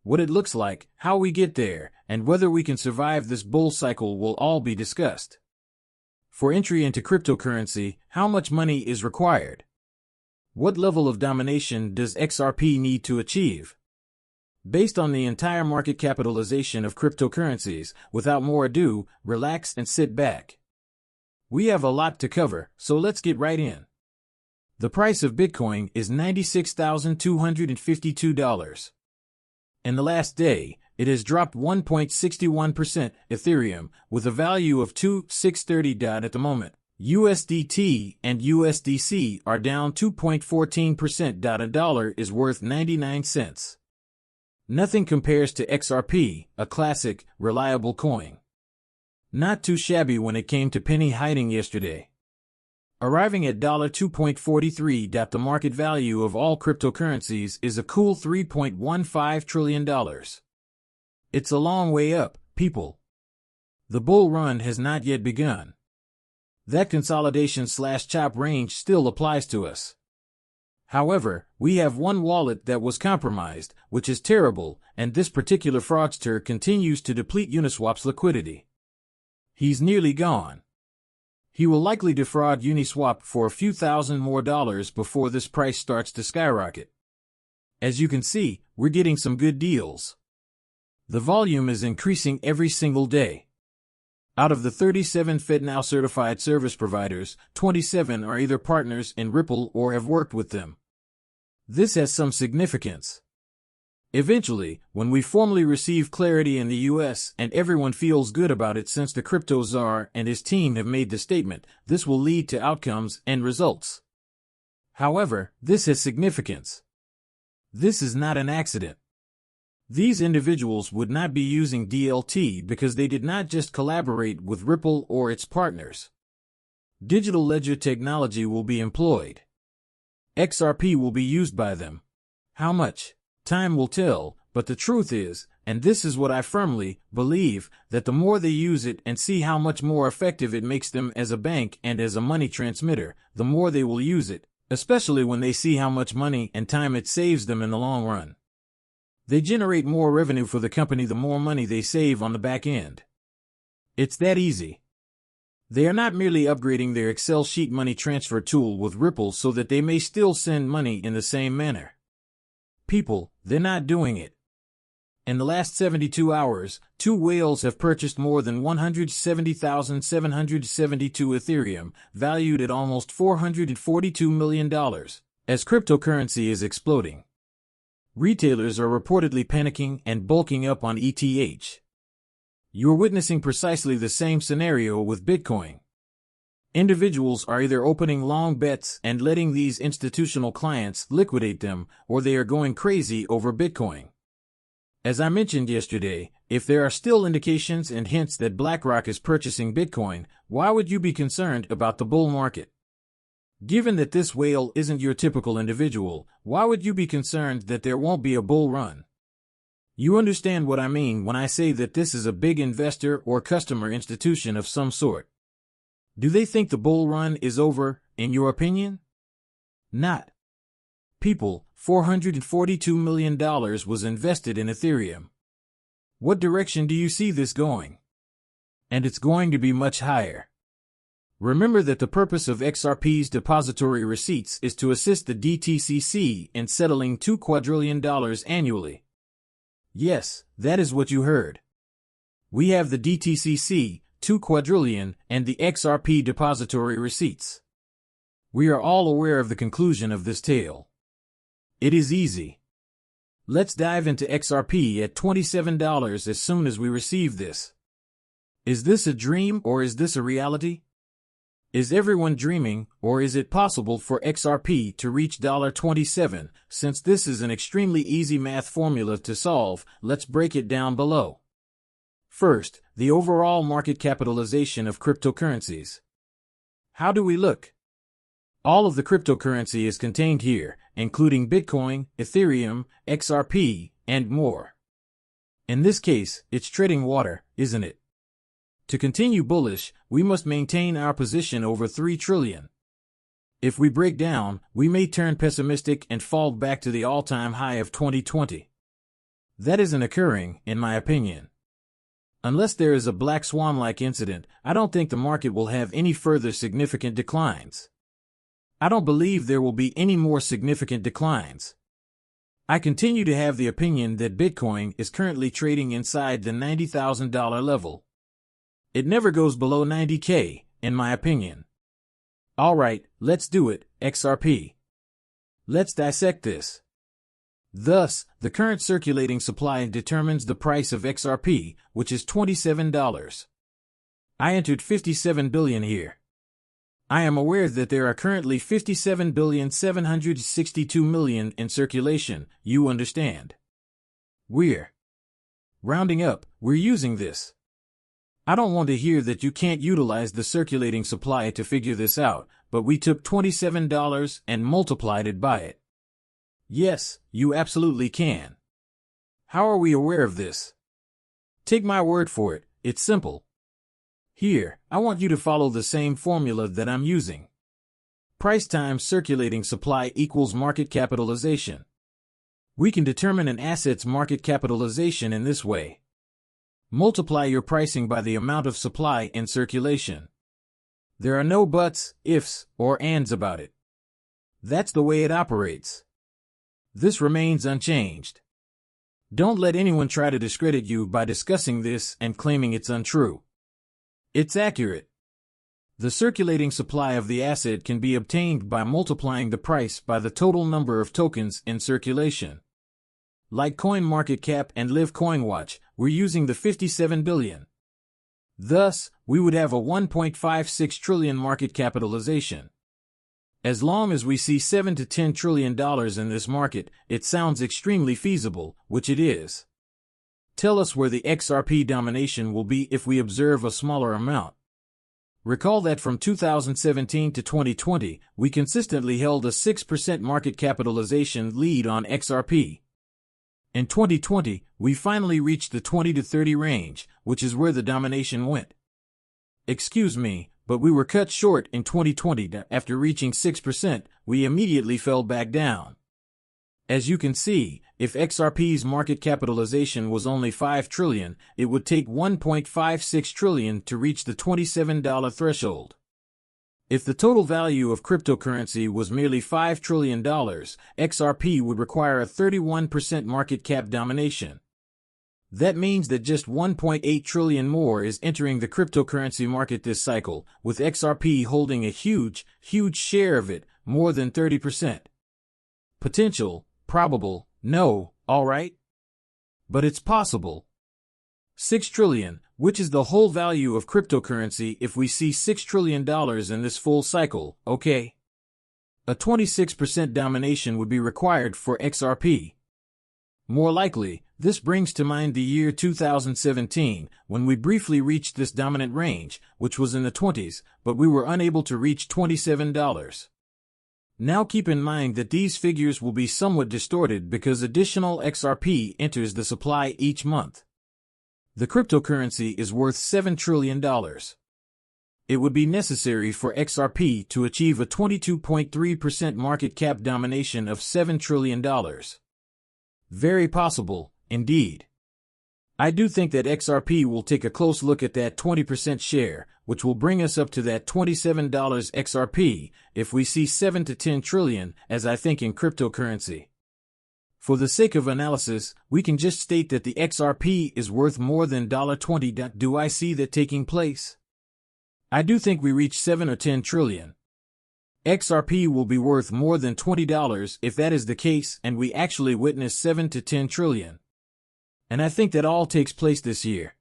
What it looks like, how we get there, and whether we can survive this bull cycle will all be discussed. For entry into cryptocurrency, how much money is required? What level of domination does XRP need to achieve? Based on the entire market capitalization of cryptocurrencies, without more ado, relax and sit back. We have a lot to cover, so let's get right in. The price of Bitcoin is $96,252. In the last day, it has dropped 1.61%. Ethereum, with a value of $2,630 at the moment. USDT and USDC are down 2.14%. A dollar is worth 99 cents. Nothing compares to XRP, a classic, reliable coin. Not too shabby when it came to penny hiding yesterday. Arriving at $2.43. The market value of all cryptocurrencies is a cool $3.15 trillion. It's a long way up, people. The bull run has not yet begun. That consolidation/chop range still applies to us. However, we have one wallet that was compromised, which is terrible, and this particular fraudster continues to deplete Uniswap's liquidity. He's nearly gone. He will likely defraud Uniswap for a few thousand more dollars before this price starts to skyrocket. As you can see, we're getting some good deals. The volume is increasing every single day. Out of the 37 FedNow certified service providers, 27 are either partners in Ripple or have worked with them. This has some significance. Eventually, when we formally receive clarity in the US and everyone feels good about it since the crypto czar and his team have made the statement, this will lead to outcomes and results. However, this has significance. This is not an accident. These individuals would not be using DLT because they did not just collaborate with Ripple or its partners. Digital ledger technology will be employed. XRP will be used by them. How much? Time will tell, but the truth is, and this is what I firmly believe, that the more they use it and see how much more effective it makes them as a bank and as a money transmitter, the more they will use it, especially when they see how much money and time it saves them in the long run. They generate more revenue for the company the more money they save on the back end. It's that easy. They are not merely upgrading their Excel sheet money transfer tool with Ripple so that they may still send money in the same manner. People, they're not doing it. In the last 72 hours, two whales have purchased more than 170,772 Ethereum, valued at almost $442 million, as cryptocurrency is exploding. Retailers are reportedly panicking and bulking up on ETH. You're witnessing precisely the same scenario with Bitcoin. Individuals are either opening long bets and letting these institutional clients liquidate them, or they are going crazy over Bitcoin. As I mentioned yesterday, if there are still indications and hints that BlackRock is purchasing Bitcoin, why would you be concerned about the bull market? Given that this whale isn't your typical individual, why would you be concerned that there won't be a bull run? You understand what I mean when I say that this is a big investor or customer institution of some sort. Do they think the bull run is over, in your opinion? Not. People, $442 million was invested in Ethereum. What direction do you see this going? And it's going to be much higher. Remember that the purpose of XRP's depository receipts is to assist the DTCC in settling $2 quadrillion annually. Yes, that is what you heard. We have the DTCC, 2 quadrillion, and the XRP depository receipts. We are all aware of the conclusion of this tale. It is easy. Let's dive into XRP at $27 as soon as we receive this. Is this a dream or is this a reality? Is everyone dreaming, or is it possible for XRP to reach $27? Since this is an extremely easy math formula to solve, let's break it down below. First, the overall market capitalization of cryptocurrencies. How do we look? All of the cryptocurrency is contained here, including Bitcoin, Ethereum, XRP, and more. In this case, it's treading water, isn't it? To continue bullish, we must maintain our position over 3 trillion. If we break down, we may turn pessimistic and fall back to the all-time high of 2020. That isn't occurring, in my opinion. Unless there is a black swan-like incident, I don't think the market will have any further significant declines. I don't believe there will be any more significant declines. I continue to have the opinion that Bitcoin is currently trading inside the $90,000 level. It never goes below 90K, in my opinion. Alright, let's do it, XRP. Let's dissect this. Thus, the current circulating supply determines the price of XRP, which is $27. I entered 57 billion here. I am aware that there are currently 57,762,000,000 in circulation, you understand. Rounding up, we're using this. I don't want to hear that you can't utilize the circulating supply to figure this out, but we took $27 and multiplied it by it. Yes, you absolutely can. How are we aware of this? Take my word for it, it's simple. Here, I want you to follow the same formula that I'm using. Price times circulating supply equals market capitalization. We can determine an asset's market capitalization in this way. Multiply your pricing by the amount of supply in circulation. There are no buts, ifs, or ands about it. That's the way it operates. This remains unchanged. Don't let anyone try to discredit you by discussing this and claiming it's untrue. It's accurate. The circulating supply of the asset can be obtained by multiplying the price by the total number of tokens in circulation. Like CoinMarketCap and LiveCoinWatch, we're using the 57 billion. Thus, we would have a 1.56 trillion market capitalization. As long as we see $7 to $10 trillion in this market, it sounds extremely feasible, which it is. Tell us where the XRP domination will be if we observe a smaller amount. Recall that from 2017 to 2020, we consistently held a 6% market capitalization lead on XRP. In 2020, we finally reached the 20 to 30 range, which is where the domination went. Excuse me, but we were cut short in 2020. After reaching 6%, we immediately fell back down. As you can see, if XRP's market capitalization was only 5 trillion, it would take 1.56 trillion to reach the $27 threshold. If the total value of cryptocurrency was merely $5 trillion, XRP would require a 31% market cap domination. That means that just 1.8 trillion more is entering the cryptocurrency market this cycle, with XRP holding a huge share of it, more than 30%. Potential, probable, no, alright? But it's possible. 6 trillion, which is the whole value of cryptocurrency if we see $6 trillion in this full cycle, okay? A 26% domination would be required for XRP. More likely, this brings to mind the year 2017, when we briefly reached this dominant range, which was in the 20s, but we were unable to reach $27. Now keep in mind that these figures will be somewhat distorted because additional XRP enters the supply each month. The cryptocurrency is worth $7 trillion. It would be necessary for XRP to achieve a 22.3% market cap domination of $7 trillion. Very possible, indeed. I do think that XRP will take a close look at that 20% share, which will bring us up to that $27 XRP if we see 7 to 10 trillion, as I think in cryptocurrency. For the sake of analysis, we can just state that the XRP is worth more than $20. Do I see that taking place? I do think we reach 7 or 10 trillion. XRP will be worth more than $20 if that is the case and we actually witness 7 to 10 trillion. And I think that all takes place this year.